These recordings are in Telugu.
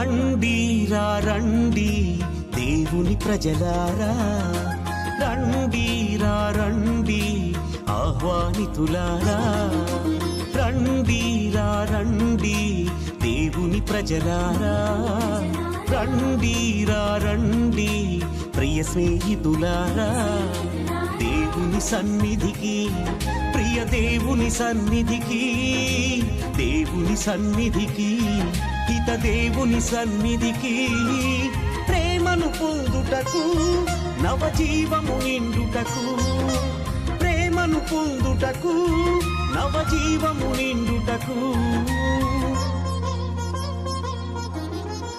రండిరా రండి దేవుని ప్రజలారా, రండిరా రండి ఆహ్వానితులారా, రండిరా రండి దేవుని ప్రజలారా, రండిరా రండి ప్రియ స్నేహితులారా, దేవుని సన్నిధికి, ప్రియ దేవుని సన్నిధికి, దేవుని సన్నిధికి, హిత దేవుని సన్నిధికి, ప్రేమను పొందుటకు, నవజీవము నిండుటకు, ప్రేమను పొందుటకు, నవజీవము నిండుటకు.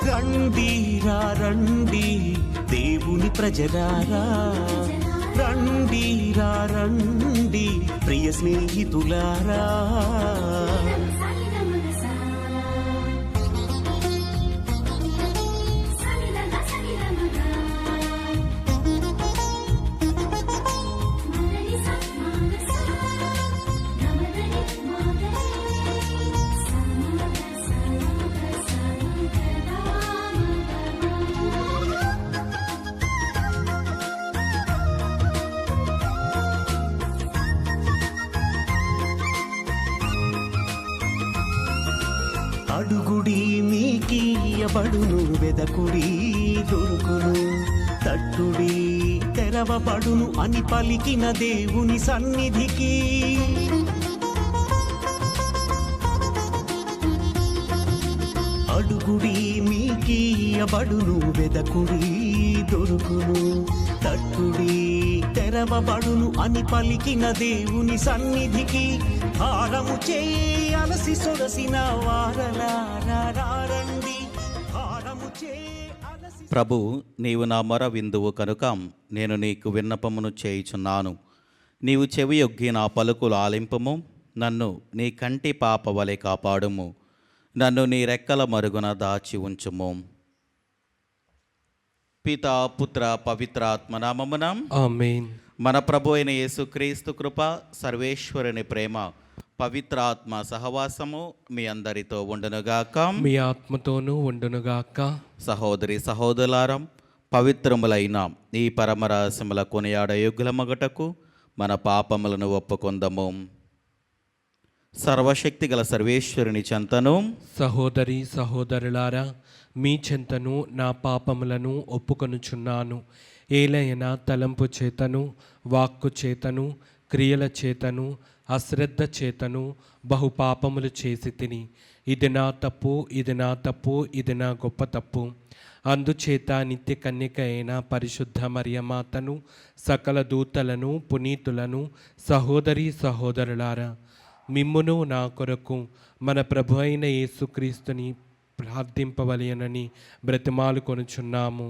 రండిరా రండి దేవుని ప్రజలారా, రండిరా రండి ప్రియ స్నేహితులారా. అడుగుడి మీకీయబడును, వెదకుడి దొరుకును, తట్టుడి తెరవబడును అని పలికిన దేవుని సన్నిధికి. అడుగుడి మీకీయబడును, వెదకుడి దొరుకును, తట్టుడి తెరవబడును అని పలికిన దేవుని సన్నిధికి. భారము చేయి అలసి సొరసిన వారలారా రండి, భారము చేయి అలసి. ప్రభు, నీవు నా మొర విందువు కనుక నేను నీకు విన్నపమును చేయుచున్నాను. నీవు చెవియొగ్గి నా పలుకులు ఆలింపుము, నన్ను నీ కంటి పాప వలె కాపాడుము, నన్ను నీ రెక్కల మరుగున దాచి ఉంచుము. పితా పుత్ర పవిత్రాత్మ నామమున ఆమేన్. మన ప్రభు అయిన యేసుక్రీస్తు కృప, సర్వేశ్వరుని ప్రేమ, పవిత్రాత్మ సహవాసము మీ అందరితో ఉండునుగాక, మీ ఆత్మతోనూ ఉండునుగాక. సహోదరి సహోదరులారా, పవిత్రములైన ఈ పరమరహస్యముల కొనియాడ యోగ్యులమగుటకు మన పాపములను ఒప్పుకొందము. సర్వశక్తి గల సర్వేశ్వరుని చెంతను, సహోదరి సహోదరులారా, మీ చెంతను నా పాపములను ఒప్పుకొనుచున్నాను. ఏలైనా తలంపు చేతను, వాక్కు చేతను, క్రియల చేతను, అశ్రద్ధ చేతను బహుపాపములు చేసి తిని. ఇది నా తప్పు, ఇది నా తప్పు, ఇది నా గొప్ప తప్పు. అందుచేత నిత్య కన్యక అయిన పరిశుద్ధ మరియమాతను, సకల దూతలను, పునీతులను, సహోదరి సహోదరులారా, మిమ్మును నా కొరకు మన ప్రభు అయిన యేసుక్రీస్తుని ప్రార్థింపవలయనని బ్రతిమాలు కొనుచున్నాము.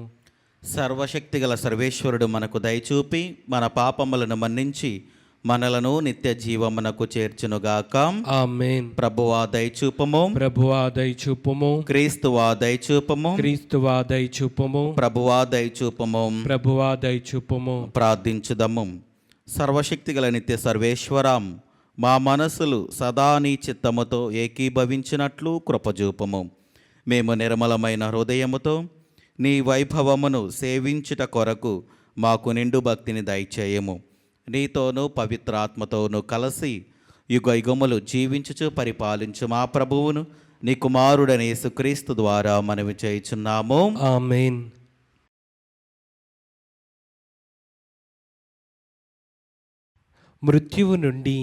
సర్వశక్తి గల సర్వేశ్వరుడు మనకు దయచూపి మన పాపములను మన్నించి మనలను నిత్య జీవమునకు చేర్చునుగాక. ఆమేన్. ప్రభువా దయచూపము, ప్రభువా దయచూపుము, క్రీస్తువా దయచూపము, క్రీస్తువా దయచూపుము, ప్రభువా దయచూపము. ప్రభువా దయచూపుము. ప్రార్థించుదము. సర్వశక్తి గల నిత్య సర్వేశ్వరం, మా మనసులు సదా నీ చిత్తముతో ఏకీభవించినట్లు కృపజూపము. మేము నిర్మలమైన హృదయముతో నీ వైభవమును సేవించుట కొరకు మాకు నిండు భక్తిని దయచేయము. నీతోనూ పవిత్రాత్మతోనూ కలిసి యుగ యుగములు జీవించుచు పరిపాలించు మా ప్రభువును నీ కుమారుడైన యేసుక్రీస్తు ద్వారా మనవి చేయుచున్నాము. ఆమేన్. మృత్యువు నుండి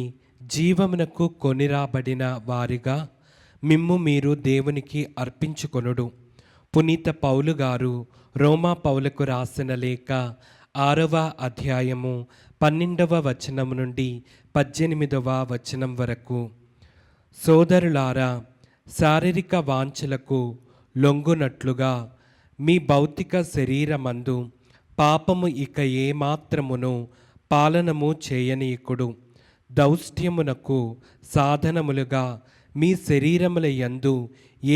జీవమునకు కొనిరాబడిన వారిగా మిమ్ము మీరు దేవునికి అర్పించుకొనుడు. పునీత పౌలు గారు రోమా పౌలకు రాసిన లేఖ 6వ అధ్యాయము 12వ వచనం నుండి 18వ వచనం వరకు. సోదరులారా, శారీరక వాంఛలకు లొంగునట్లుగా మీ భౌతిక శరీరమందు పాపము ఇక ఏమాత్రమును పాలనము చేయనీయకుడు. దౌష్ట్యమునకు సాధనములుగా మీ శరీరముల యందు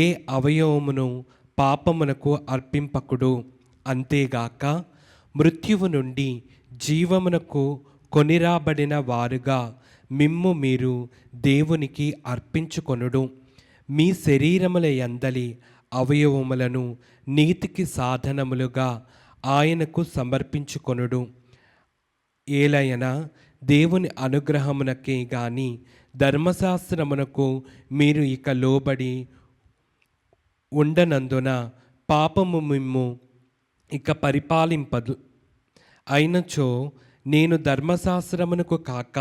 ఏ అవయవమును పాపమునకు అర్పింపకుడు. అంతేగాక మృత్యువు నుండి జీవమునకు కొనిరాబడిన వారుగా మిమ్ము మీరు దేవునికి అర్పించుకొనుడు. మీ శరీరముల యందలి అవయవములను నీతికి సాధనములుగా ఆయనకు సమర్పించుకొనుడు. ఏలయనా దేవుని అనుగ్రహమునకే గాని ధర్మశాస్త్రమునకు మీరు ఇక లోబడి ఉండనందున పాపము మిమ్ము ఇక పరిపాలింపదు. అయినచో నేను ధర్మశాస్త్రమునకు కాక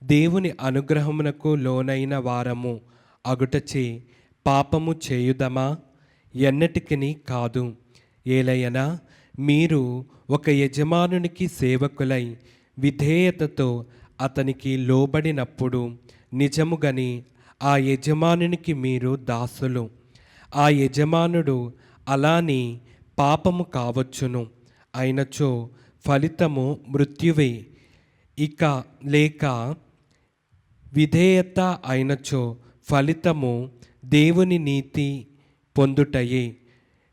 దేవుని అనుగ్రహమునకు లోనైన వారము అగుటచే పాపము చేయుదమా? ఎన్నటికిని కాదు. ఏలయనా మీరు ఒక యజమానునికి సేవకులై విధేయతతో అతనికి లోబడినప్పుడు నిజముగని ఆ యజమానునికి మీరు దాసులు. ఆ యజమానుడు అలాని పాపము కావచ్చును, అయినచో ఫలితము మృత్యువే. ఇక లేక విధేయత అయినచో ఫలితము దేవుని నీతి పొందుటయే.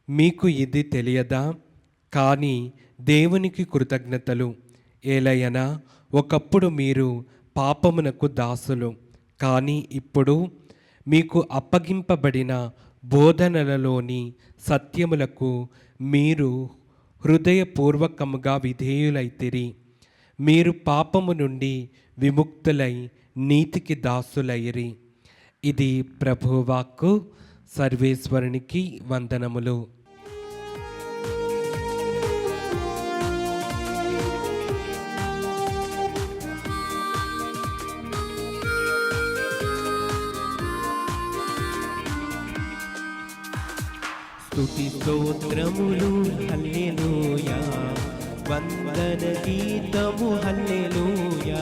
మీకు ఇది తెలియదా? కానీ దేవునికి కృతజ్ఞతలు. ఏలయనా ఒకప్పుడు మీరు పాపమునకు దాసులు, కానీ ఇప్పుడు మీకు అప్పగింపబడిన బోధనలలోని సత్యములకు మీరు హృదయపూర్వకముగా విధేయులైతిరి. మీరు పాపము నుండి విముక్తులై నీతికి దాసులైరి. ఇది ప్రభువాక్కు. సర్వేశ్వరునికి వందనములు. స్తుతి స్తోత్రములు హల్లెలూయా, వందన గీతము హల్లెలూయా.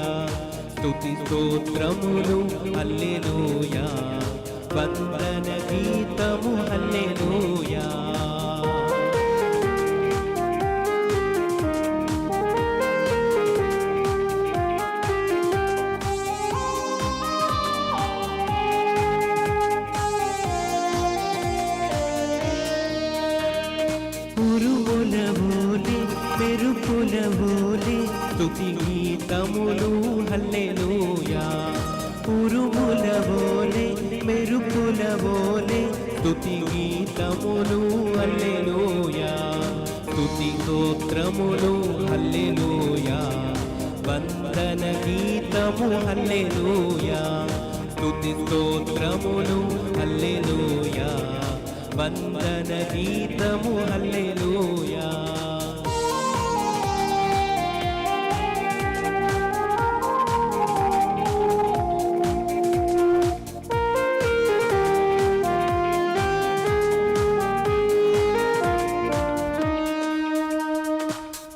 స్తుతి స్తోత్రములు హల్లెలూయా, వందన గీతము హల్లెలూయా. మెరుపులవోలే స్తుతి గీతములు హల్లెలూయా. ఉరుములవోలే మెరుపులవోలే స్తుతి గీతములు హల్లెలూయా. స్తుతి స్తోత్రములు హల్లెలూయా, వందన గీతము హల్లెలూయా. స్తుతి స్తోత్రములు హల్లెలూయా, వందన గీతము హల్లెలూయా.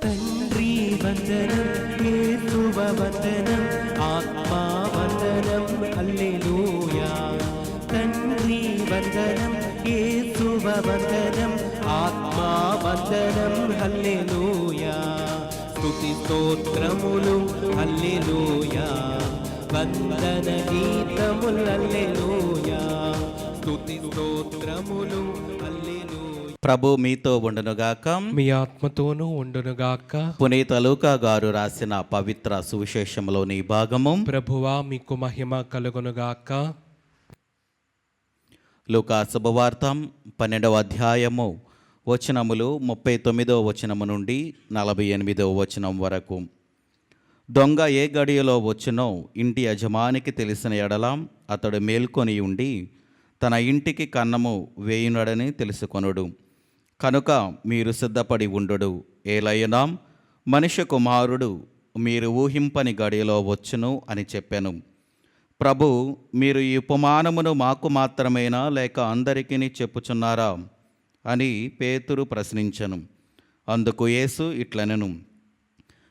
తండ్రి వందనం, యేసువ వందనం, ఆత్మా వందనం హల్లెలూయా. తండ్రి వందనం, యేసువ వందనం, ఆత్మా వందనం హల్లెలూయా. స్తుతి స్తోత్రములు హల్లెలూయా, వందన గీతములు హల్లెలూయా. స్తుతి స్తోత్రములు హల్లెలూయా. ప్రభు మీతో ఉండునుగాక. మీ ఆత్మతోనూ ఉండునుగాక. పునీత లూకా గారు రాసిన పవిత్ర సువిశేషంలోని భాగము. ప్రభువా మీకు మహిమ కలుగునుగాక. లూకా శుభవార్త 12వ అధ్యాయము వచనములు 39వ వచనము నుండి 48వ వచనం వరకు. దొంగ ఏ గడియలో వచ్చునో ఇంటి యజమానికి తెలిసిన ఎడల అతడు మేల్కొని ఉండి తన ఇంటికి కన్నము వేయునడని తెలుసుకొనుడు. కనుక మీరు సిద్ధపడి ఉండుడు. ఏలైనా మనుష్య కుమారుడు మీరు ఊహింపని గడియలో వచ్చును అని చెప్పాను. ప్రభు, మీరు ఈ ఉపమానమును మాకు మాత్రమేనా లేక అందరికీ చెప్పుచున్నారా అని పేతురు ప్రశ్నించెను. అందుకు యేసు ఇట్లనెను,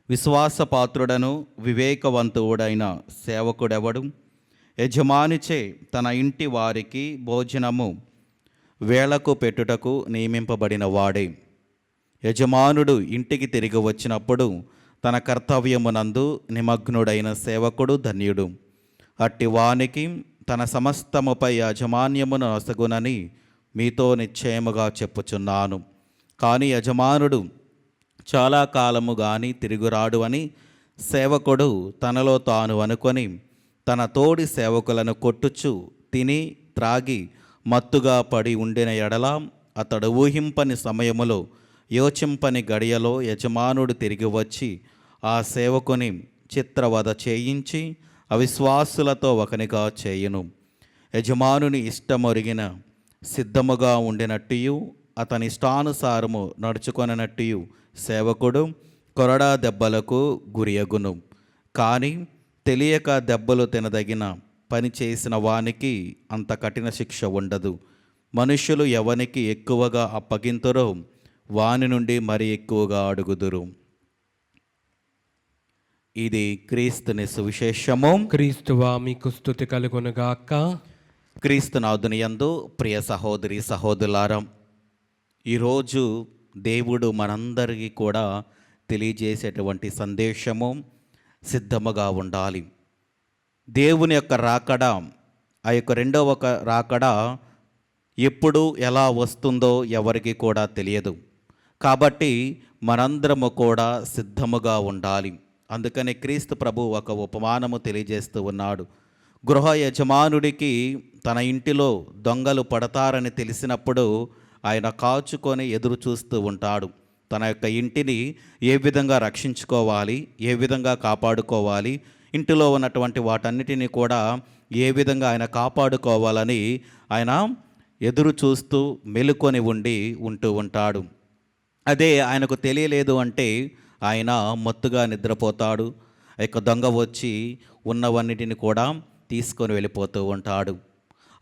విశ్వాసపాత్రుడను వివేకవంతుడైన సేవకుడెవడు? యజమానిచే తన ఇంటి వారికి భోజనము వేళకు పెట్టుటకు నియమింపబడిన వాడే. యజమానుడు ఇంటికి తిరిగి వచ్చినప్పుడు తన కర్తవ్యమునందు నిమగ్నుడైన సేవకుడు ధన్యుడు. అట్టి వానికి తన సమస్తముపై యాజమాన్యమును నొసగునని మీతో నిశ్చయముగా చెప్పుచున్నాను. కానీ యజమానుడు చాలా కాలము గాని తిరుగురాడు అని సేవకుడు తనలో తాను అనుకొని తన తోడి సేవకులను కొట్టుచు తిని త్రాగి మత్తుగా పడి ఉండిన ఎడల అతడు ఊహింపని సమయములో యోచింపని గడియలో యజమానుడు తిరిగి వచ్చి ఆ సేవకుని చిత్రవద చేయించి అవిశ్వాసులతో ఒకనిగా చేయును. యజమానుని ఇష్టమొరిగిన సిద్ధముగా ఉండినట్టు అతని ఇష్టానుసారము నడుచుకొననట్టు సేవకుడు కొరడా దెబ్బలకు గురియగును. కానీ తెలియక దెబ్బలు తినదగిన పని చేసిన వానికి అంత కఠిన శిక్ష ఉండదు. మనుష్యులు ఎవనికి ఎక్కువగా అప్పగింతురో వాని నుండి మరి ఎక్కువగా అడుగుదురు. ఇది క్రీస్తుని సువిశేషము. క్రీస్తువా మీకు స్తుతి కలుగునుగాక. క్రీస్తునాథుని యందు ప్రియ సహోదరి సహోదరులారా, ఈరోజు దేవుడు మనందరికీ కూడా తెలియజేసేటువంటి సందేశము సిద్ధముగా ఉండాలి. దేవుని యొక్క రాకడ, ఆ యొక్క రెండవ రాకడ ఎప్పుడు ఎలా వస్తుందో ఎవరికి కూడా తెలియదు. కాబట్టి మనందరము కూడా సిద్ధముగా ఉండాలి. అందుకని క్రీస్తు ప్రభు ఒక ఉపమానము తెలియజేస్తూ ఉన్నాడు. గృహ యజమానుడికి తన ఇంటిలో దొంగలు పడతారని తెలిసినప్పుడు ఆయన కాచుకొని ఎదురు చూస్తూ ఉంటాడు. తన యొక్క ఇంటిని ఏ విధంగా రక్షించుకోవాలి, ఏ విధంగా కాపాడుకోవాలి, ఇంటిలో ఉన్నటువంటి వాటన్నిటినీ కూడా ఏ విధంగా ఆయన కాపాడుకోవాలని ఆయన ఎదురు చూస్తూ మెలుకొని ఉంటూ ఉంటాడు. అదే ఆయనకు తెలియలేదు అంటే ఆయన మత్తుగా నిద్రపోతాడు. ఆ యొక్క దొంగ వచ్చి ఉన్నవన్నిటిని కూడా తీసుకొని వెళ్ళిపోతూ ఉంటాడు.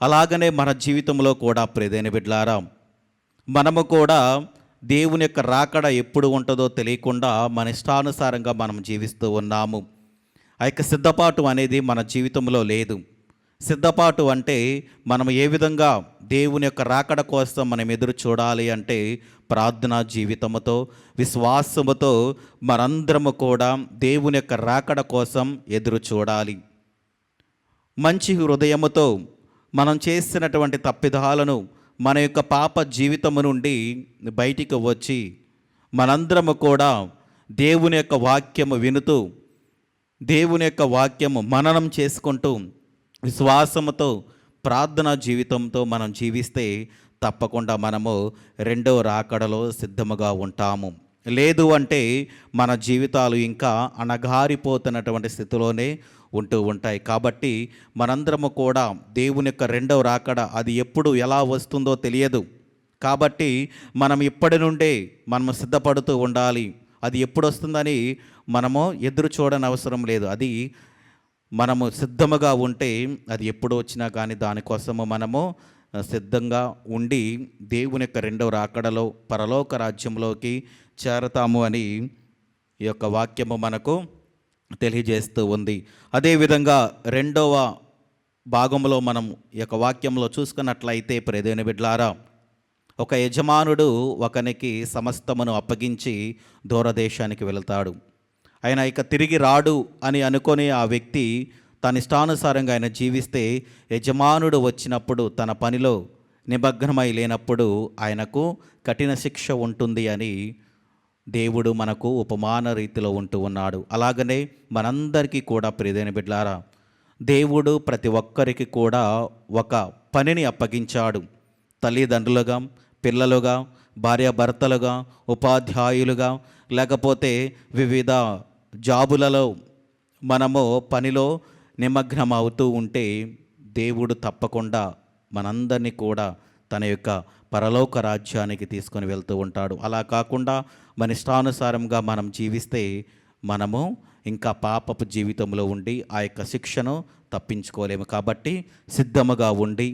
అలాగనే మన జీవితంలో కూడా ప్రియమైన బిడ్డలారా, మనము కూడా దేవుని యొక్క రాకడ ఎప్పుడు ఉంటుందో తెలియకుండా మన ఇష్టానుసారంగా మనం జీవిస్తూ ఉన్నాము. ఆ యొక్క సిద్ధపాటు అనేది మన జీవితంలో లేదు. సిద్ధపాటు అంటే మనం ఏ విధంగా దేవుని యొక్క రాకడ కోసం మనం ఎదురు చూడాలి అంటే ప్రార్థనా జీవితముతో, విశ్వాసముతో మనందరము కూడా దేవుని యొక్క రాకడ కోసం ఎదురు చూడాలి. మంచి హృదయముతో మనం చేసినటువంటి తప్పిదాలను, మన యొక్క పాప జీవితము నుండి బయటికి వచ్చి మనందరము కూడా దేవుని యొక్క వాక్యము వినుతూ, దేవుని యొక్క వాక్యము మననం చేసుకుంటూ, విశ్వాసముతో ప్రార్థనా జీవితంతో మనం జీవిస్తే తప్పకుండా మనము రెండవ రాకడలో సిద్ధముగా ఉంటాము. లేదు అంటే మన జీవితాలు ఇంకా అణగారిపోతున్నటువంటి స్థితిలోనే ఉంటూ ఉంటాయి. కాబట్టి మనందరము కూడా దేవుని యొక్క రెండవ రాకడ అది ఎప్పుడు ఎలా వస్తుందో తెలియదు. కాబట్టి మనం ఇప్పటి నుండే మనము సిద్ధపడుతూ ఉండాలి. అది ఎప్పుడు వస్తుందని మనము ఎదురు చూడని అవసరం లేదు. అది మనము సిద్ధముగా ఉంటే అది ఎప్పుడు వచ్చినా కానీ దానికోసము మనము సిద్ధంగా ఉండి దేవుని యొక్క రెండవ రాకడలో పరలోక రాజ్యంలోకి చేరతాము అని ఈ యొక్క వాక్యము మనకు తెలియజేస్తూ ఉంది. అదేవిధంగా రెండవ భాగంలో మనం ఈ యొక్క వాక్యంలో చూసుకున్నట్లయితే ప్రియమైన బిడ్డలారా, ఒక యజమానుడు ఒకనికి సమస్తమును అప్పగించి దూరదేశానికి వెళ్తాడు. ఆయన ఇక తిరిగి రాడు అని అనుకొని ఆ వ్యక్తి తన ఇష్టానుసారంగా ఆయన జీవిస్తే యజమానుడు వచ్చినప్పుడు తన పనిలో నిమగ్నమై లేనప్పుడు ఆయనకు కఠిన శిక్ష ఉంటుంది అని దేవుడు మనకు ఉపమాన రీతిలో ఉంటూ ఉన్నాడు. అలాగనే మనందరికీ కూడా ప్రియమైన బిడ్డలారా, దేవుడు ప్రతి ఒక్కరికి కూడా ఒక పనిని అప్పగించాడు. తల్లిదండ్రులుగా, పిల్లలుగా, భార్యాభర్తలుగా, ఉపాధ్యాయులుగా, లేకపోతే వివిధ జాబులలో మనము పనిలో నిమగ్నం అవుతూ ఉంటే దేవుడు తప్పకుండా మనందరినీ కూడా తన యొక్క పరలోక రాజ్యానికి తీసుకొని వెళ్తూ ఉంటాడు. అలా కాకుండా మన ఇష్టానుసారంగా మనం జీవిస్తే మనము ఇంకా పాపపు జీవితంలో ఉండి ఆ యొక్క శిక్షను తప్పించుకోలేము. కాబట్టి సిద్ధముగా ఉండి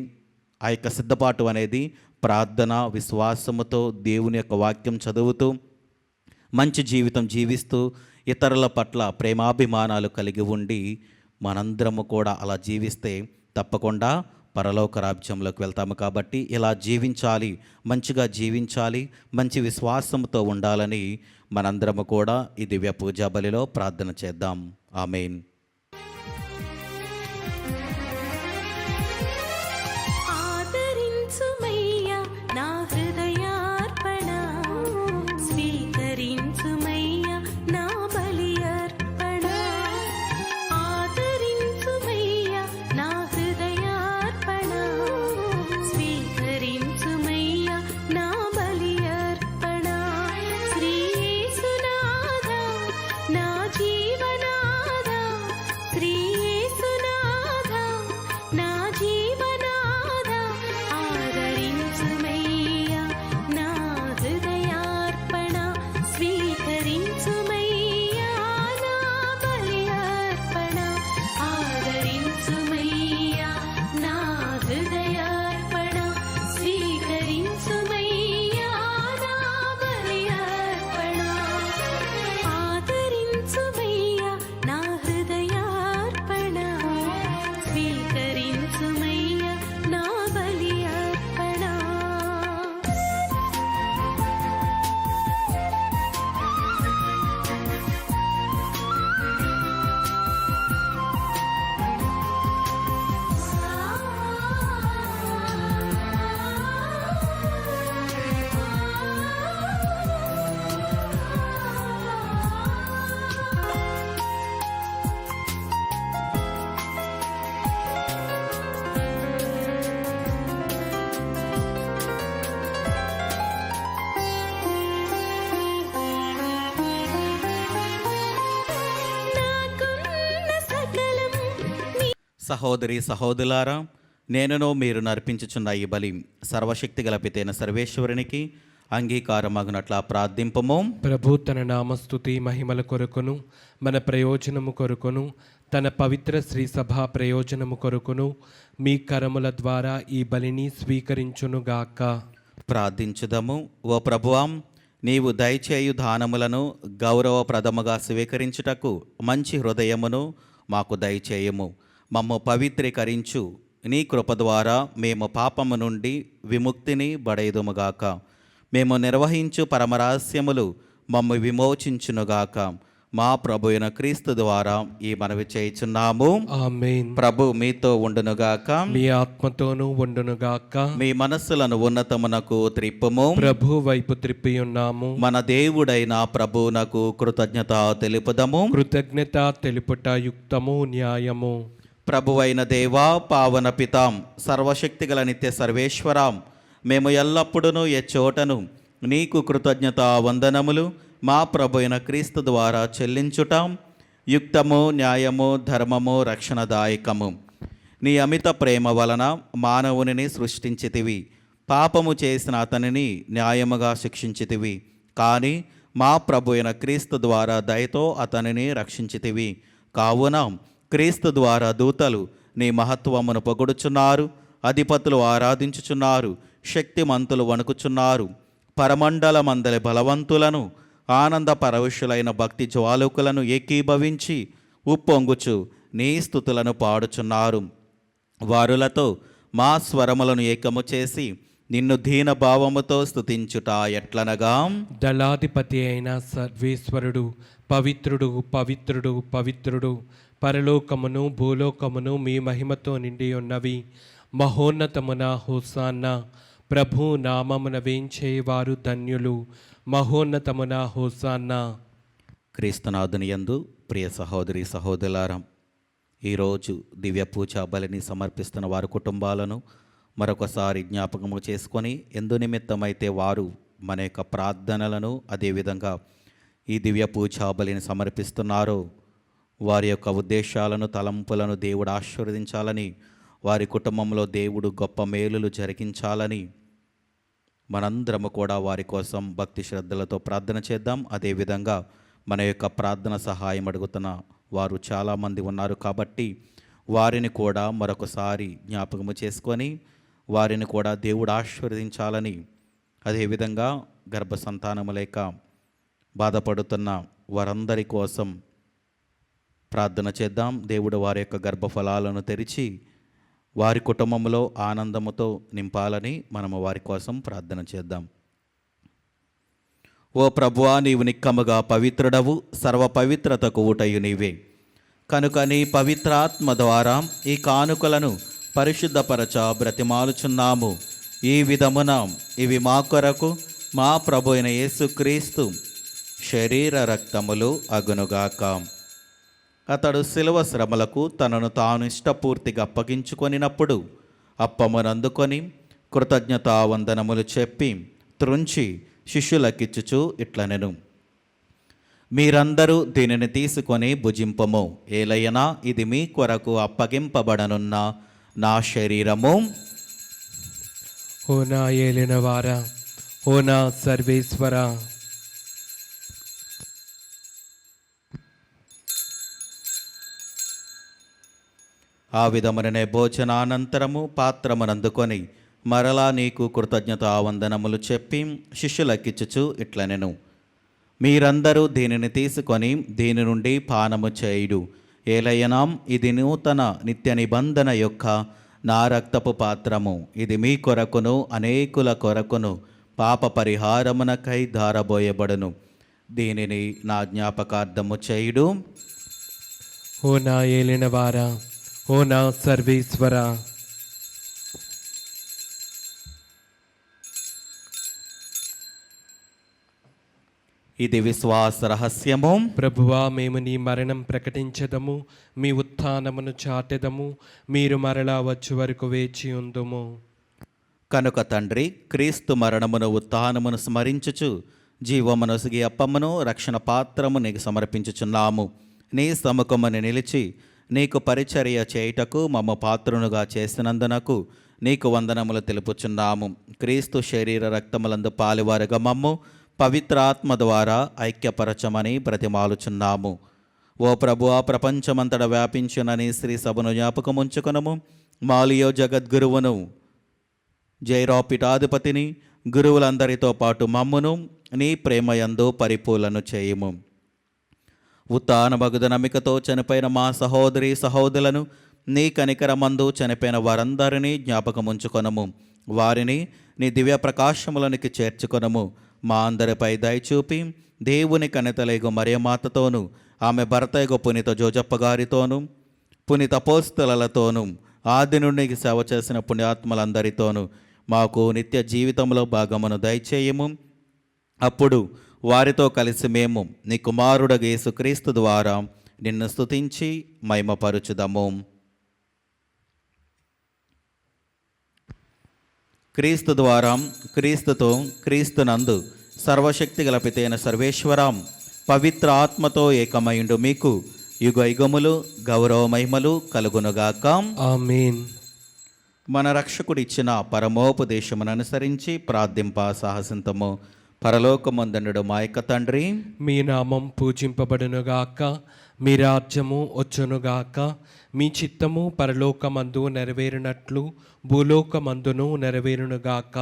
ఆ యొక్క సిద్ధపాటు అనేది ప్రార్థన, విశ్వాసముతో దేవుని యొక్క వాక్యం చదువుతూ మంచి జీవితం జీవిస్తూ ఇతరుల పట్ల ప్రేమాభిమానాలు కలిగి ఉండి మనందరము కూడా అలా జీవిస్తే తప్పకుండా పరలోక రాజ్యంలోకి వెళ్తాము. కాబట్టి ఇలా జీవించాలి, మంచిగా జీవించాలి, మంచి విశ్వాసంతో ఉండాలని మనందరము కూడా ఈ దివ్య పూజా బలిలో ప్రార్థన చేద్దాం. ఆమేన్. నా సహోదరి సహోదరులారా, నేనును మీరు నర్పించుచున్న ఈ బలి సర్వశక్తి గల పితైన సర్వేశ్వరునికి అంగీకారమగునట్లా ప్రార్థింపము. ప్రభు తన నామస్తుతి మహిమల కొరకును మన ప్రయోజనము కొరకును తన పవిత్ర శ్రీ సభా ప్రయోజనము కొరకును మీ కరముల ద్వారా ఈ బలిని స్వీకరించునుగాక. ప్రార్థించుదము. ఓ ప్రభువాం, నీవు దయచేయు దానములను గౌరవప్రదముగా స్వీకరించుటకు మంచి హృదయమును మాకు దయచేయము. మమ్ము పవిత్రీకరించు నీ కృప ద్వారా మేము పాపము నుండి విముక్తిని బడైదుముగాక. మేము నిర్వహించు పరమరహస్యములు మమ్ము విమోచించునుగాక. మా ప్రభు అయిన క్రీస్తు ద్వారా ఈ మనవి చేయుచున్నాము. ఆమేన్. ప్రభు మీతో ఉండునుగాక. మీ ఆత్మతోనూ ఉండునుగాక. మీ మనస్సులను ఉన్నతమునకు త్రిప్పుము. ప్రభు వైపు త్రిప్పి ఉన్నాము. మన దేవుడైన ప్రభువునకు కృతజ్ఞత తెలుపుదము. కృతజ్ఞత తెలుపుట యుక్తము, న్యాయము. ప్రభువైన దేవా, పావన పితాం, సర్వశక్తిగల నిత్య సర్వేశ్వరాం, మేము ఎల్లప్పుడూ ఎచ్చోటను నీకు కృతజ్ఞత వందనములు మా ప్రభు అయిన క్రీస్తు ద్వారా చెల్లించుటాం యుక్తము, న్యాయము, ధర్మము, రక్షణదాయకము. నీ అమిత ప్రేమ వలన మానవునిని సృష్టించితివి. పాపము చేసిన అతనిని న్యాయముగా శిక్షించితివి. కానీ మా ప్రభు అయిన క్రీస్తు ద్వారా దయతో అతనిని రక్షించితివి. కావున క్రీస్తు ద్వారా దూతలు నీ మహత్వమును పొగుడుచున్నారు, అధిపతులు ఆరాధించుచున్నారు, శక్తిమంతులు వణుకుచున్నారు. పరమండలమందలి బలవంతులను, ఆనంద పరవశులైన భక్తి జ్వాలకులను ఏకీభవించి ఉప్పొంగుచు నీ స్తుతులను పాడుచున్నారు. వారులతో మా స్వరములను ఏకము చేసి నిన్ను దీనభావముతో స్తుతించుట ఎట్లనగా, దళాధిపతి అయిన సర్వేశ్వరుడు పవిత్రుడు, పవిత్రుడు, పవిత్రుడు. పరలోకమును భూలోకమును మీ మహిమతో నిండి ఉన్నవి. మహోన్నతమున హోసాన్న. ప్రభు నామమున వేంచేవారు ధన్యులు. మహోన్నతమున హోసాన్న. క్రీస్తునాథుని యందు ప్రియ సహోదరి సహోదరులారా, ఈరోజు దివ్య పూజా బలిని సమర్పిస్తున్న వారి కుటుంబాలను మరొకసారి జ్ఞాపకము చేసుకొని, ఎందు నిమిత్తమైతే వారు మన యొక్క ప్రార్థనలను అదేవిధంగా ఈ దివ్య పూజా బలిని సమర్పిస్తున్నారో వారి యొక్క ఉద్దేశాలను, తలంపులను దేవుడు ఆశీర్వదించాలని, వారి కుటుంబంలో దేవుడు గొప్ప మేలులు జరిగించాలని మనందరము కూడా వారి కోసం భక్తి శ్రద్ధలతో ప్రార్థన చేద్దాం. అదేవిధంగా మన యొక్క ప్రార్థన సహాయం అడుగుతున్న వారు చాలామంది ఉన్నారు కాబట్టి వారిని కూడా మరొకసారి జ్ఞాపకము చేసుకొని వారిని కూడా దేవుడు ఆశీర్వదించాలని, అదేవిధంగా గర్భసంతానము లేక బాధపడుతున్న వారందరి కోసం ప్రార్థన చేద్దాం. దేవుడు వారి యొక్క గర్భఫలాలను తెరిచి వారి కుటుంబంలో ఆనందముతో నింపాలని మనము వారి కోసం ప్రార్థన చేద్దాం. ఓ ప్రభువా, నీవు నిక్కముగా పవిత్రుడవు, సర్వ పవిత్రతకు ఊటయు నీవే. కనుక నీ పవిత్రాత్మ ద్వారా ఈ కానుకలను పరిశుద్ధపరచ బ్రతిమాలుచున్నాము. ఈ విధమున ఇవి మా కొరకు మా ప్రభు అయిన యేసుక్రీస్తు శరీర రక్తములు అగునుగాక. అతడు శిలువ శ్రమలకు తనను తాను ఇష్టపూర్తిగా అప్పగించుకొనినప్పుడు అప్పమునందుకొని కృతజ్ఞతావందనములు చెప్పి త్రుంచి శిష్యులకిచ్చుచు ఇట్లనెను, మీరందరూ దీనిని తీసుకొని భుజింపము. ఏలయనా ఇది మీ కొరకు అప్పగింపబడనున్న నా శరీరము. ఓ నా ఏలినవారా, ఓ నా సర్వేశ్వర. ఆ విధముననే భోజనానంతరము పాత్రమునందుకొని మరలా నీకు కృతజ్ఞతావందనములు చెప్పి శిష్యులకిచ్చుచు ఇట్లనెను, మీరందరూ దీనిని తీసుకొని దీని నుండి పానము చేయుడు. ఏలయనాం ఇది నూతన నిత్య నిబంధన యొక్క నా రక్తపు పాత్రము. ఇది మీ కొరకును అనేకుల కొరకును పాప పరిహారమునకై ధారబోయబడును. దీనిని నా జ్ఞాపకార్థము చేయుడు. ఓ నా ఏలినవారా, ఓ నా సర్వేశ్వర. ఇది విశ్వాస రహస్యము. ప్రభువా, మేము నీ మరణం ప్రకటించదము, మీ ఉత్థానమును చాటెదము. మీరు మరలా వచ్చు వరకు వేచి ఉందుము. కనుక తండ్రి, క్రీస్తు మరణమును ఉత్థానమును స్మరించుచు జీవమునొసిగి అప్పమును రక్షణ పాత్రము నీకు సమర్పించుచున్నాము. నీ సముఖమును నిలిచి నీకు పరిచర్య చేయుటకు మమ్మ పాత్రునుగా చేసినందునకు నీకు వందనములు తెలుపుచున్నాము. క్రీస్తు శరీర రక్తములందు పాలువారుగా మమ్ము పవిత్ర ఆత్మ ద్వారా ఐక్యపరచమని బ్రతిమాలుచున్నాము. ఓ ప్రభువా, ప్రపంచమంతటా వ్యాపించునని శ్రీ సభను జ్ఞాపకముంచుకొనము. మాలియో జగద్గురువును, జైరాపిఠాధిపతిని, గురువులందరితో పాటు మమ్మును నీ ప్రేమయందు పరిపూర్ణను చేయుము. ఉత్తానమగుద నమ్మికతో చనిపోయిన మా సహోదరి సహోదరులను నీ కనికరమందు చనిపోయిన వారందరినీ జ్ఞాపకముంచుకొనము. వారిని నీ దివ్య ప్రకాశములనికి చేర్చుకొనము. మా అందరిపై దయచూపి దేవుని కనితలేగు మరియమాతతోనూ ఆమె భర్తయగు పునీత జోజప్ప గారితోనూ పునీత అపోస్తలులతోనూ ఆది నుండి సేవ చేసిన పుణ్యాత్మలందరితోనూ మాకు నిత్య జీవితంలో భాగమును దయచేయము. అప్పుడు వారితో కలిసి మేము నీ కుమారుడగు యేసుక్రీస్తు ద్వారా నిన్ను స్తుతించి మహిమపరచుదము. క్రీస్తు ద్వారా, క్రీస్తుతో, క్రీస్తునందు సర్వశక్తి గల పితైన సర్వేశ్వరం పవిత్ర ఆత్మతో ఏకమైండు మీకు యుగ యుగములు గౌరవ మహిమలు కలుగునుగాక. ఆమేన్. మన రక్షకుడిచ్చిన పరమోపదేశమును అనుసరించి ప్రార్థింప సాహసింతము. పరలోకమందుండు మా యొక్క తండ్రి, మీ నామం పూజింపబడునుగాక, మీ రాజ్యము వచ్చునుగాక, మీ చిత్తము పరలోకమందు నెరవేరినట్లు భూలోకమందును నెరవేరునుగాక.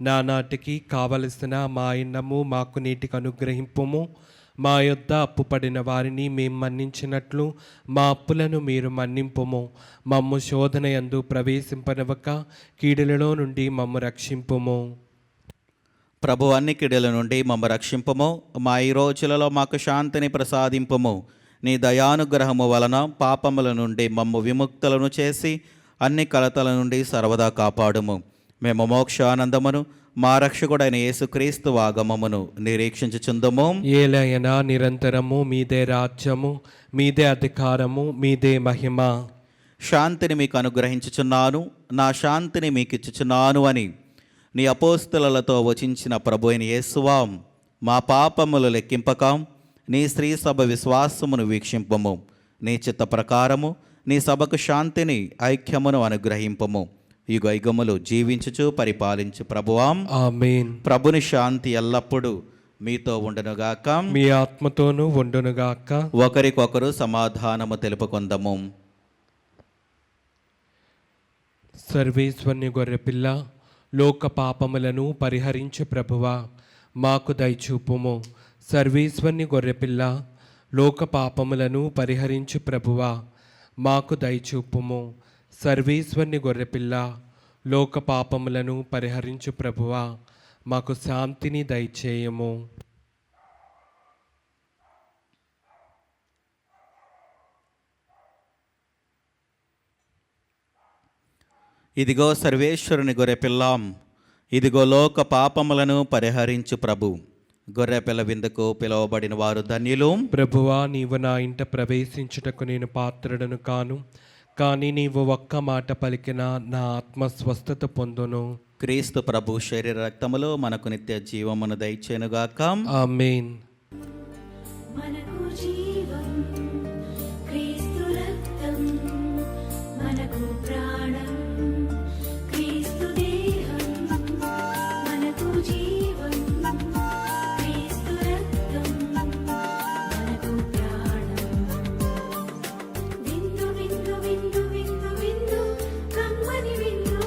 నానాటికి కావలసిన మా అన్నము మాకు నీటికి అనుగ్రహింపుము. మా యొద్ద అప్పుపడిన వారిని మేము మన్నించినట్లు మా అప్పులను మీరు మన్నింపుము. మమ్ము శోధన యందు ప్రవేశింపనివ్వక కీడులలో నుండి మమ్ము రక్షింపుము. ప్రభు అన్ని కీడుల నుండి మమ్మ రక్షింపము. మా ఈ రోజులలో మాకు శాంతిని ప్రసాదింపము. నీ దయానుగ్రహము వలన పాపముల నుండి మమ్ము విముక్తులను చేసి అన్ని కలతల నుండి సర్వదా కాపాడుము. మేము మోక్షానందమును మా రక్షకుడైన యేసుక్రీస్తు ఆగమమును నిరీక్షించుచుందుము. ఏలైనా నిరంతరము మీదే రాజ్యము, మీదే అధికారము, మీదే మహిమ. శాంతిని మీకు అనుగ్రహించుచున్నాను, నా శాంతిని మీకు ఇచ్చుచున్నాను అని నీ అపోస్తలులతో వచించిన ప్రభు అయిన యేసువా, మా పాపములు లెక్కింపక నీ స్త్రీ సభ విశ్వాసమును వీక్షింపము. నీ చిత్త ప్రకారము నీ సభకు శాంతిని ఐక్యమును అనుగ్రహింపము. యుగ యుగములు జీవించుచు పరిపాలించు ప్రభువాం. ఆమేన్. ప్రభుని శాంతి ఎల్లప్పుడూ మీతో ఉండునుగాక, మీ ఆత్మతోనూ ఉండునుగాక. ఒకరికొకరు సమాధానము తెలుపుకొందము. సర్వేశ్వరుని గొర్రెపిల్ల, లోక పాపములను పరిహరించు ప్రభువా, మాకు దయచూపుము. సర్వేశ్వరుని గొర్రెపిల్ల, లోక పాపములను పరిహరించు ప్రభువా, మాకు దయచూపుము. సర్వేశ్వరుని గొర్రెపిల్ల, లోక పాపములను పరిహరించు ప్రభువా, మాకు శాంతిని దయచేయము. ఇదిగో సర్వేశ్వరుని గొర్రెపిల్లాం, ఇదిగో లోక పాపములను పరిహరించు ప్రభు. గొర్రెపిల్ల విందుకు పిలువబడిన వారు ధన్యులు. ప్రభువా, నీవు నా ఇంట ప్రవేశించుటకు నేను పాత్రుడను కాను, కానీ నీవు ఒక్క మాట పలికిన నా ఆత్మ స్వస్థత పొందును. క్రీస్తు ప్రభు శరీర రక్తములో మనకు నిత్య జీవమును దయచేనుగాక. ఆమేన్. మనకు జీవం క్రీస్తు రక్తం, మనకు ప్రాణం క్రీస్తు దేహం. మనకు జీవం క్రీస్తు రక్తం, మనకు ప్రాణం. విందు విందు విందు విందు విందు కమ్మని విందు.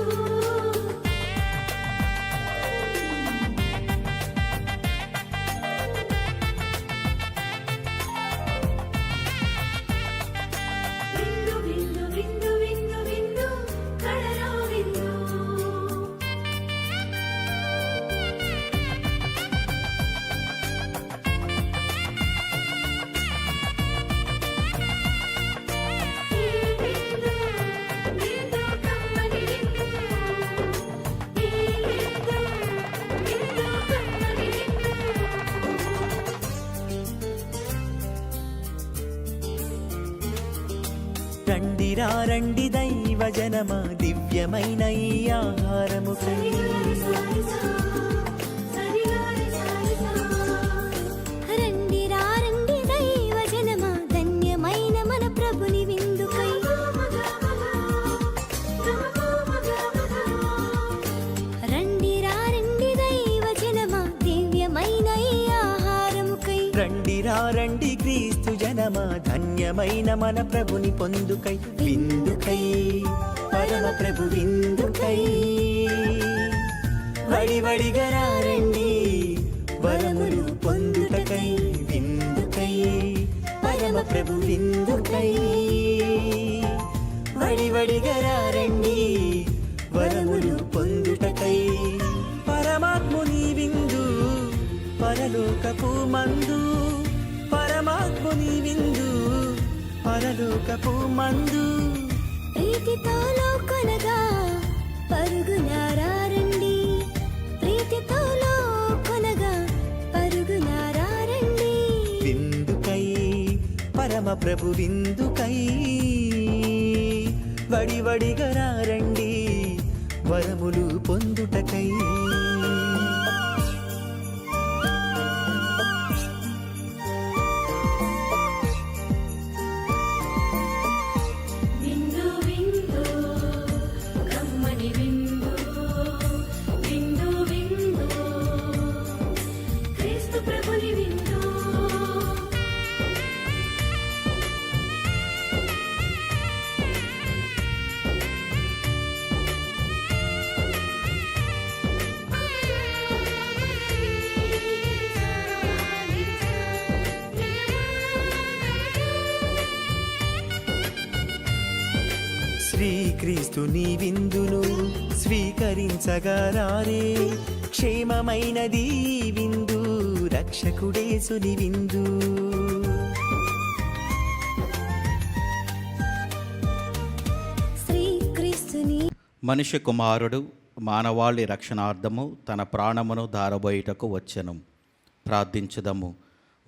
విందు విందు విందు విందు విందు కడరా విందు. ఈ విందు విందు కమ్మని విందు. ఈ విందు విందు కమ్మని విందు. రండిరా రండి దైవ జనమా, దివ్యమైన ఈ ఆహారము రండి రండి దైవ జనమా, ధన్యమైన మన ప్రభుని విందు రండి క్రీస్తు జనమా, ధన్యమైన మన ప్రభుని పొందుకై విందుకై, పరమ ప్రభు విందుకై. వడివడిగా రండి వరములు పొందుటకై విందుకై, పరమ ప్రభు విందుకై. వడివడిగా రండి వరములు పొందుటకై, పరమాత్ముని విందు పరలోకపు మందు, పరమాత్ముని విందు పరలోకపు మందు. ప్రీతితో కొనగా పరుగులారా రండి, ప్రీతితో కొనగా పరుగులారా రండి. విందుకై పరమ ప్రభు విందుకై, వడివడిగా రండి వరములు పొందుటకై. విందు విందు కమ్మని విందు, విందు విందు క్రీస్తు ప్రభుని విందు. శ్రీక్రీస్తుని విందును స్వీకరించగా రారే, క్షేమమైనది ఈ విందు, రక్షకుడేసుని విందు. శ్రీక్రీస్తుని మనిషి కుమారుడు మానవాళి రక్షణార్థము తన ప్రాణమును ధారబోయుటకు వచ్చెను. ప్రార్థించుదము.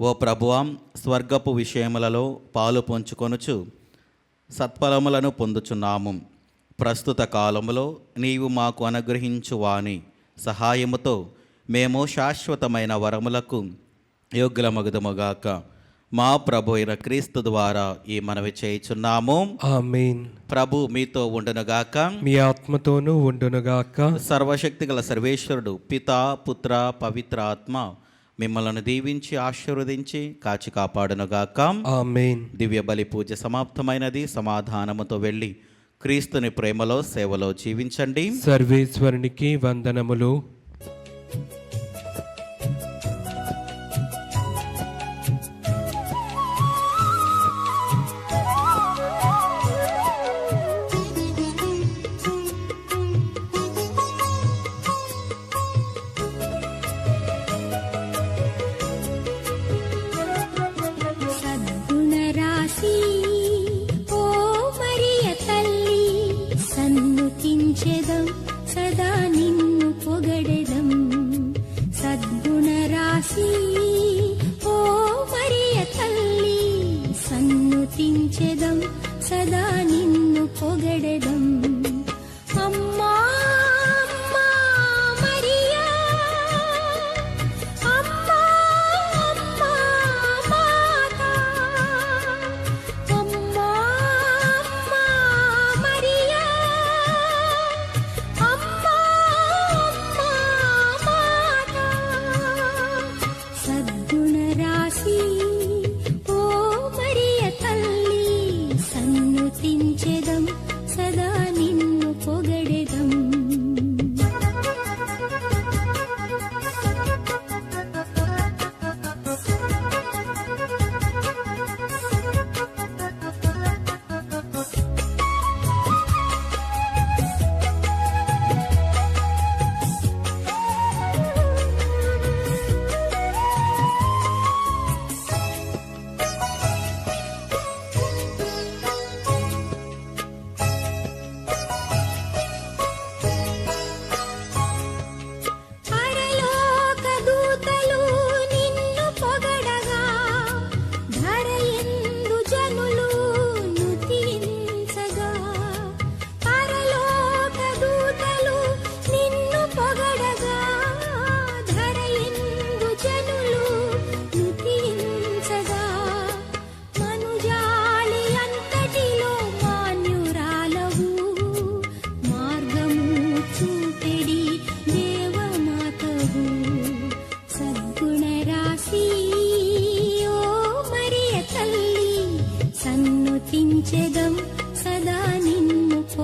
ఓ ప్రభువాం, స్వర్గపు విషయములలో పాలు పంచుకొనుచు సత్ఫలములను పొందుచున్నాము. ప్రస్తుత కాలములో నీవు మాకు అనుగ్రహించు వాని సహాయముతో మేము శాశ్వతమైన వరములకు యోగ్యులమగుదముగాక. మా ప్రభు అయిన క్రీస్తు ద్వారా ఈ మనవి చేయుచున్నాము. ఆమేన్. ప్రభు మీతో ఉండునుగాక. మీ ఆత్మతోనూ ఉండునుగాక. సర్వశక్తిగల సర్వేశ్వరుడు పితా పుత్ర పవిత్ర ఆత్మ మిమ్మల్ని దీవించి ఆశీర్వదించి కాచి కాపాడునుగాక. ఆమేన్. దివ్య బలి పూజ సమాప్తమైనది. సమాధానముతో వెళ్ళి క్రీస్తుని ప్రేమలో సేవలో జీవించండి. సర్వేశ్వరునికి వందనములు. సద్గుణరాశి ఓ మరియ తల్లి, సన్నుతించెదం సదా నిన్ను పొగడెదం. సద్గుణరాశి ఓ మరియ తల్లి, సన్నుతించెదం సదా నిన్ను పొగడెదం. అమ్మా అమ్మా మరియా, అమ్మా అమ్మా మాతా, అమ్మా అమ్మా మరియా, అమ్మా అమ్మా మాతా. సద్గుణరాశి ఓ మరియ తల్లి, సన్నుతించెదం సదా నిన్ను పొగడెదం.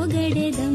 పొగడెదం